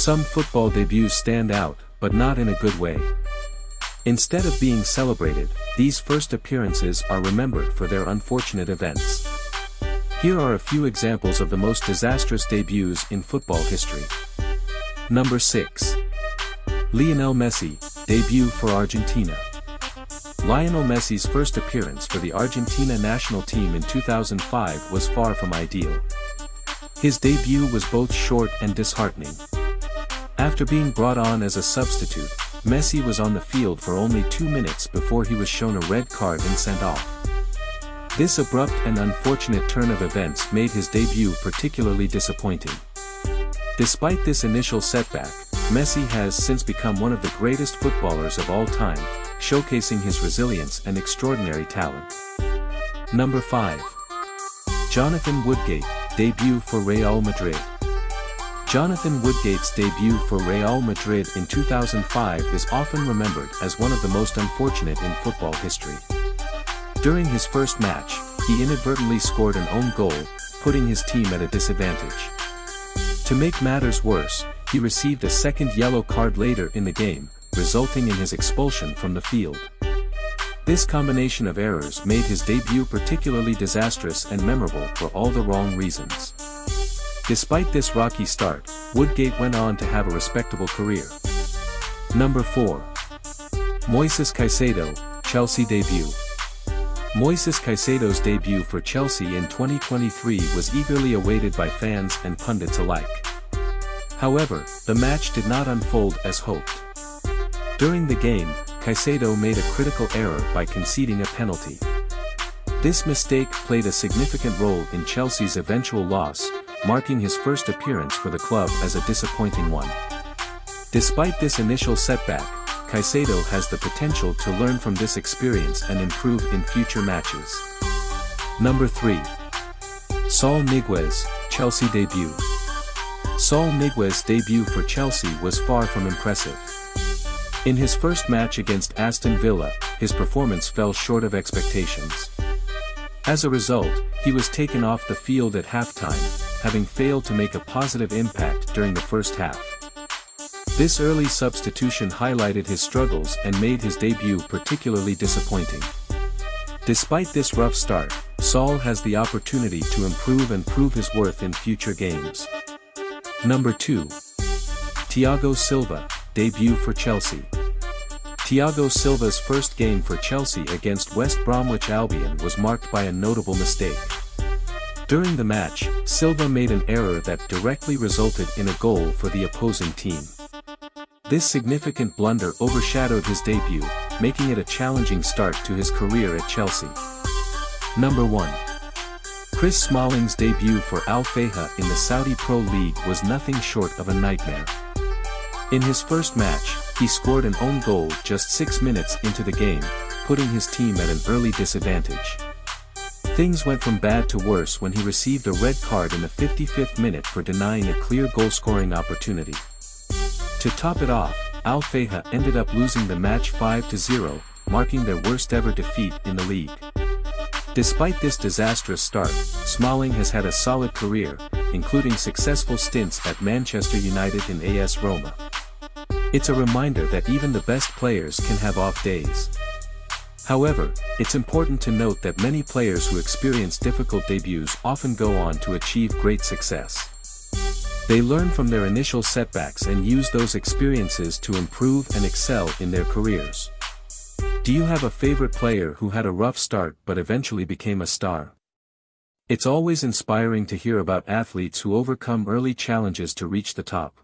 Some football debuts stand out, but not in a good way. Instead of being celebrated, these first appearances are remembered for their unfortunate events. Here are a few examples of the most disastrous debuts in football history. Number 6. Lionel Messi, debut for Argentina. Lionel Messi's first appearance for the Argentina national team in 2005 was far from ideal. His debut was both short and disheartening. After being brought on as a substitute, Messi was on the field for only 2 minutes before he was shown a red card and sent off. This abrupt and unfortunate turn of events made his debut particularly disappointing. Despite this initial setback, Messi has since become one of the greatest footballers of all time, showcasing his resilience and extraordinary talent. Number 5. Jonathan Woodgate, debut for Real Madrid. Jonathan Woodgate's debut for Real Madrid in 2005 is often remembered as one of the most unfortunate in football history. During his first match, he inadvertently scored an own goal, putting his team at a disadvantage. To make matters worse, he received a second yellow card later in the game, resulting in his expulsion from the field. This combination of errors made his debut particularly disastrous and memorable for all the wrong reasons. Despite this rocky start, Woodgate went on to have a respectable career. Number 4. Moises Kado, Chelsea debut. Moises Kado's debut for Chelsea in 2023 was eagerly awaited by fans and pundits alike. However, the match did not unfold as hoped. During the game, Kado made a critical error by conceding a penalty. This mistake played a significant role in Chelsea's eventual loss, marking his first appearance for the club as a disappointing one. Despite this initial setback, Kado has the potential to learn from this experience and improve in future matches. Number 3. Saul Niguez, Chelsea debut. Saul Niguez's debut for Chelsea was far from impressive. In his first match against Aston Villa, his performance fell short of expectations. As a result, he was taken off the field at halftime, having failed to make a positive impact during the first half. This early substitution highlighted his struggles and made his debut particularly disappointing. Despite this rough start, Saul has the opportunity to improve and prove his worth in future games. Number 2. Thiago Silva, debut for Chelsea. Thiago Silva's first game for Chelsea against West Bromwich Albion was marked by a notable mistake. During the match, Silva made an error that directly resulted in a goal for the opposing team. This significant blunder overshadowed his debut, making it a challenging start to his career at Chelsea. Number 1. Chris Smalling's debut for Al Fayha in the Saudi Pro League was nothing short of a nightmare. In his first match, he scored an own goal just 6 minutes into the game, putting his team at an early disadvantage. Things went from bad to worse when he received a red card in the 55th minute for denying a clear goal-scoring opportunity. To top it off, Al Fayha ended up losing the match 5-0, marking their worst-ever defeat in the league. Despite this disastrous start, Smalling has had a solid career, including successful stints at Manchester United and AS Roma. It's a reminder that even the best players can have off days. However, it's important to note that many players who experience difficult debuts often go on to achieve great success. They learn from their initial setbacks and use those experiences to improve and excel in their careers. Do you have a favorite player who had a rough start but eventually became a star? It's always inspiring to hear about athletes who overcome early challenges to reach the top.